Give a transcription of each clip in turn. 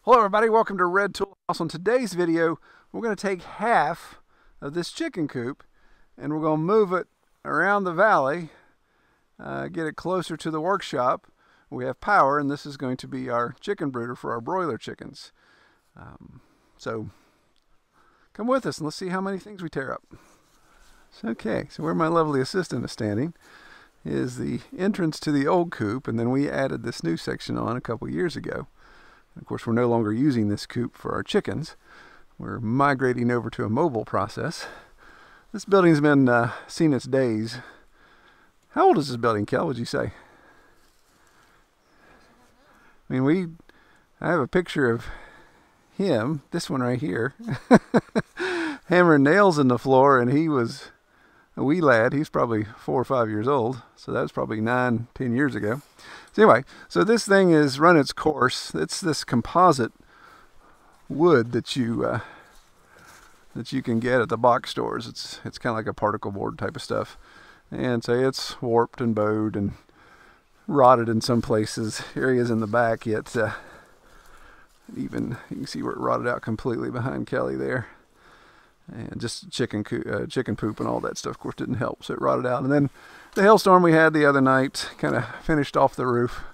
Hello everybody, welcome to Red Tool House. On today's video, we're going to take half of this chicken coop and we're going to move it around the valley, get it closer to the workshop. We have power and this is going to be our chicken brooder for our broiler chickens. So come with us and let's see how many things we tear up. Okay, so where my lovely assistant is standing is the entrance to the old coop, and then we added this new section on a couple years ago. Of course, we're no longer using this coop for our chickens. We're migrating over to a mobile process. This building's been seen its days. How old is this building, Kel, would you say? I mean, I have a picture of him, this one right here, hammering nails in the floor, and he was a wee lad. He's probably 4 or 5 years old, so that was probably 9, 10 years ago. So anyway, so this thing has run its course. It's this composite wood that you can get at the box stores. It's kind of like a particle board type of stuff, and so it's warped and bowed and rotted in some places. Areas in the back, yet even you can see where it rotted out completely behind Kelly there. And just chicken poop and all that stuff, of course, didn't help, so it rotted out. And then the hailstorm we had the other night kind of finished off the roof,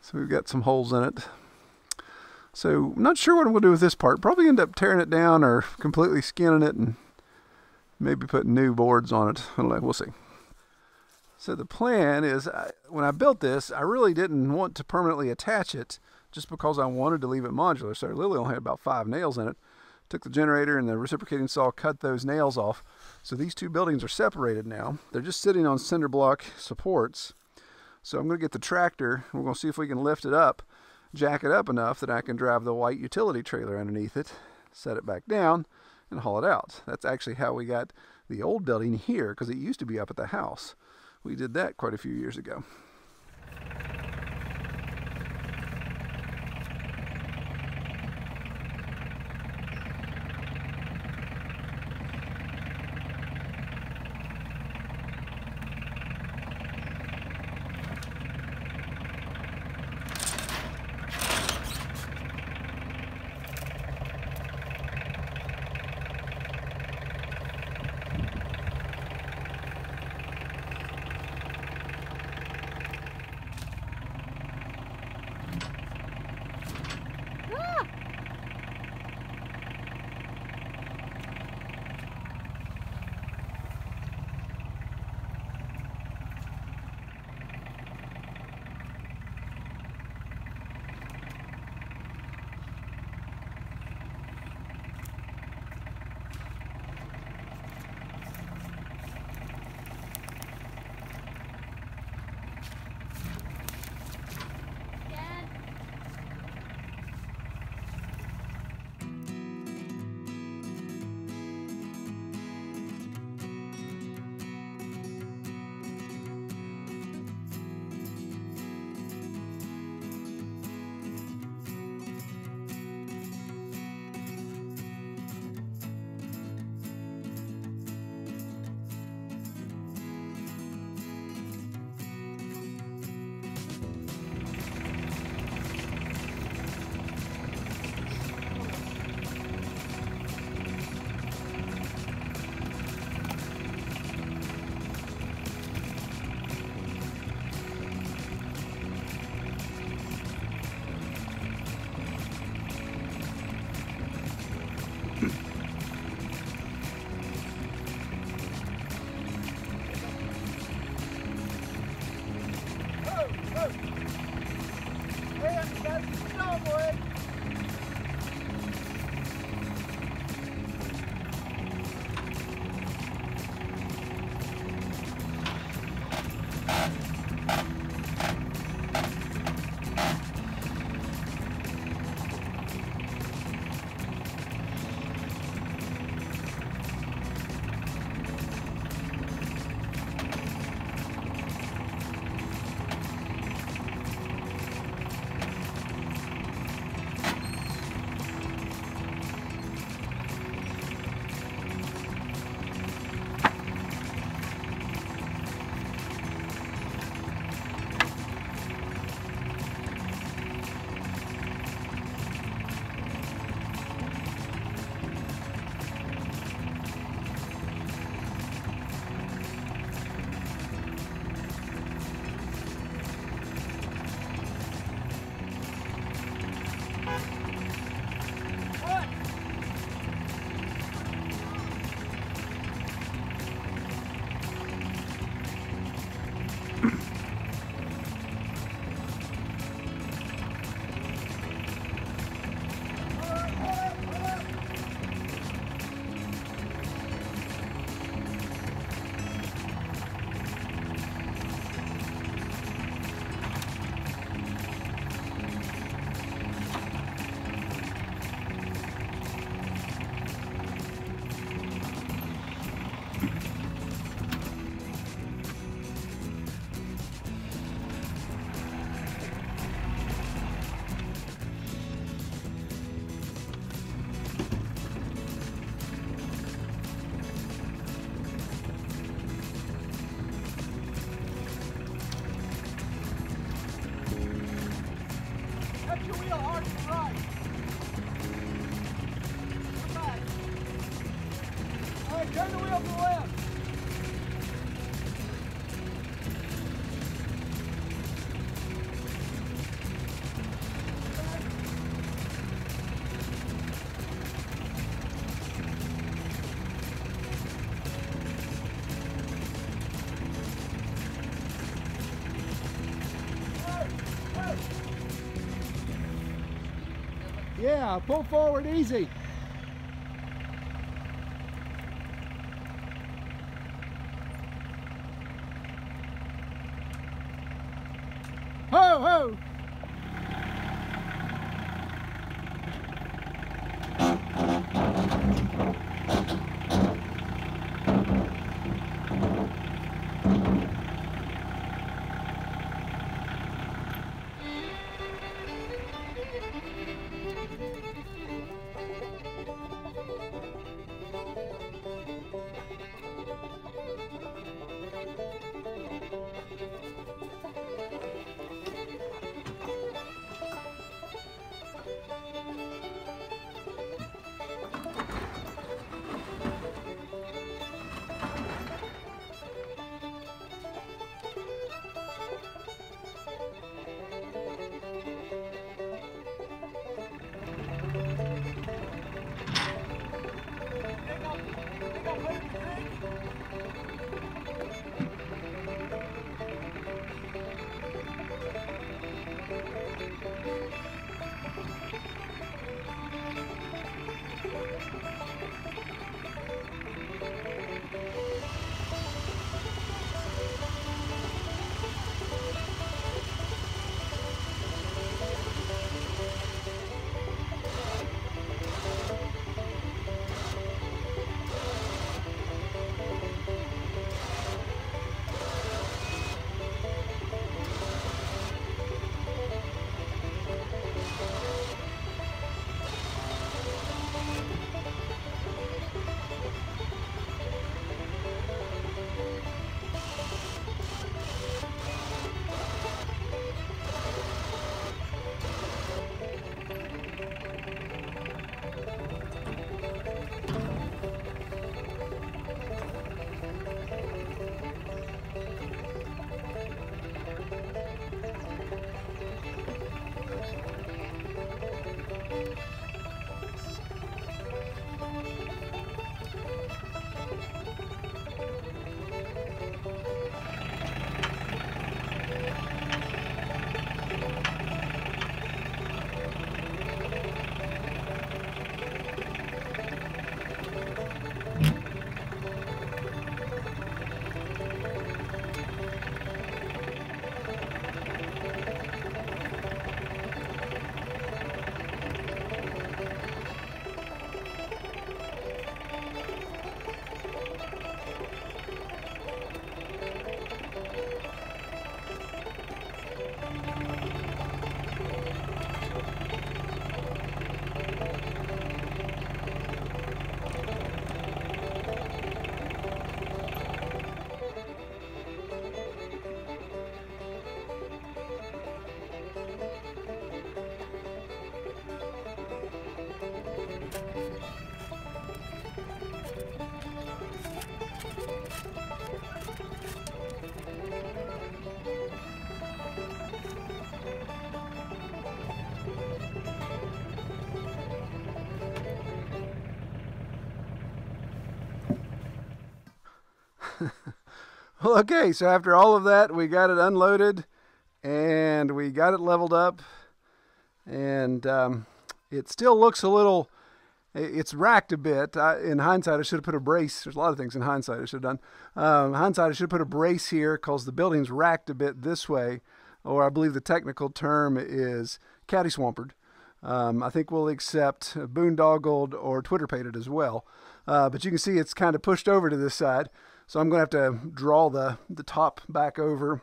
so we've got some holes in it. So I'm not sure what I'm going to do with this part. Probably end up tearing it down or completely skinning it and maybe putting new boards on it. I don't know, we'll see. So the plan is, when I built this, I really didn't want to permanently attach it just because I wanted to leave it modular. So Lily only had about 5 nails in it. Took the generator and the reciprocating saw, cut those nails off. So these two buildings are separated now. They're just sitting on cinder block supports. So I'm going to get the tractor. We're going to see if we can lift it up, jack it up enough that I can drive the white utility trailer underneath it, set it back down, and haul it out. That's actually how we got the old building here, because it used to be up at the house. We did that quite a few years ago. Touch your wheel hard to the right. Come back. All right, turn the wheel to the left. Yeah, pull forward easy. Ho, ho! Well, okay, so after all of that, we got it unloaded and we got it leveled up, and it still looks a little, it's racked a bit. In hindsight, I should have put a brace. There's a lot of things in hindsight I should have done. In hindsight, I should have put a brace here because the building's racked a bit this way, or I believe the technical term is caddyswampered. I think we'll accept boondoggled or Twitter-pated as well. But you can see it's kind of pushed over to this side. So I'm going to have to draw the top back over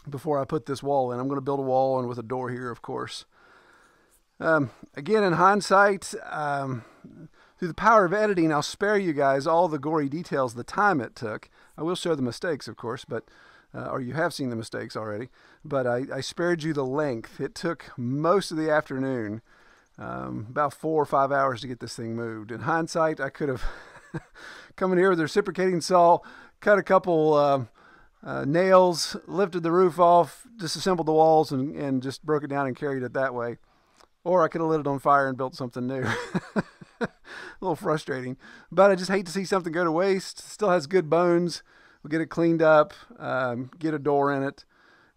before I put this wall in. I'm going to build a wall and with a door here, of course. Again, in hindsight, through the power of editing, I'll spare you guys all the gory details, the time it took. I will show the mistakes, of course, but or you have seen the mistakes already. But I spared you the length. It took most of the afternoon, about 4 or 5 hours to get this thing moved. In hindsight, I could have come in here with a reciprocating saw, cut a couple nails, lifted the roof off, disassembled the walls, and just broke it down and carried it that way. Or I could have lit it on fire and built something new. A little frustrating. But I just hate to see something go to waste. Still has good bones. We'll get it cleaned up, get a door in it,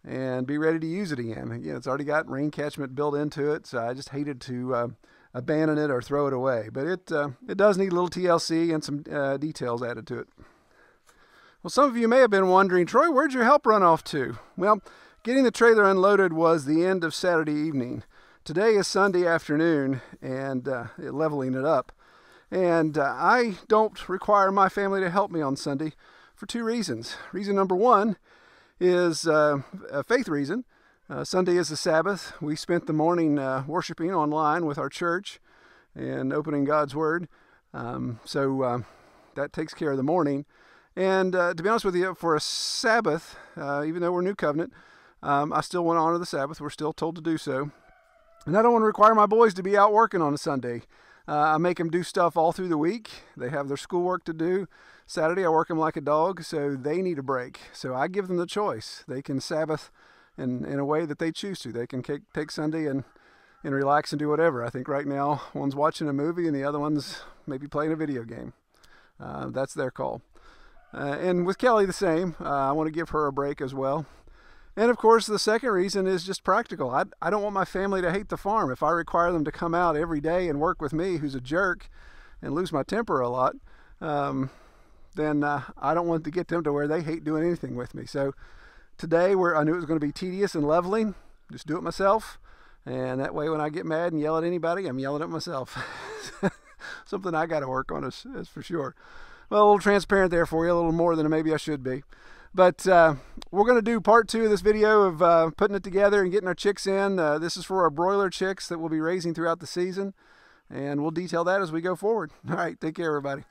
and be ready to use it again. Again, it's already got rain catchment built into it, so I just hated to abandon it or throw it away. But it does need a little TLC and some details added to it. Well, some of you may have been wondering, Troy, where'd your help run off to? Well, getting the trailer unloaded was the end of Saturday evening. Today is Sunday afternoon, and leveling it up. And I don't require my family to help me on Sunday for 2 reasons. Reason number 1 is a faith reason. Sunday is the Sabbath. We spent the morning worshiping online with our church and opening God's Word. So that takes care of the morning. And to be honest with you, for a Sabbath, even though we're New Covenant, I still want to honor the Sabbath. We're still told to do so. And I don't want to require my boys to be out working on a Sunday. I make them do stuff all through the week. They have their schoolwork to do. Saturday, I work them like a dog, so they need a break. So I give them the choice. They can Sabbath in a way that they choose to. They can take Sunday and relax and do whatever. I think right now, one's watching a movie and the other one's maybe playing a video game. That's their call. And with Kelly, the same. I want to give her a break as well. And of course, the second reason is just practical. I don't want my family to hate the farm. If I require them to come out every day and work with me, who's a jerk, and lose my temper a lot, then I don't want to get them to where they hate doing anything with me. So today, I knew it was going to be tedious and leveling. Just do it myself. And that way, when I get mad and yell at anybody, I'm yelling at myself. Something I got to work on is for sure. Well, a little transparent there for you, a little more than maybe I should be. But we're going to do part 2 of this video of putting it together and getting our chicks in. This is for our broiler chicks that we'll be raising throughout the season. And we'll detail that as we go forward. All right, take care, everybody.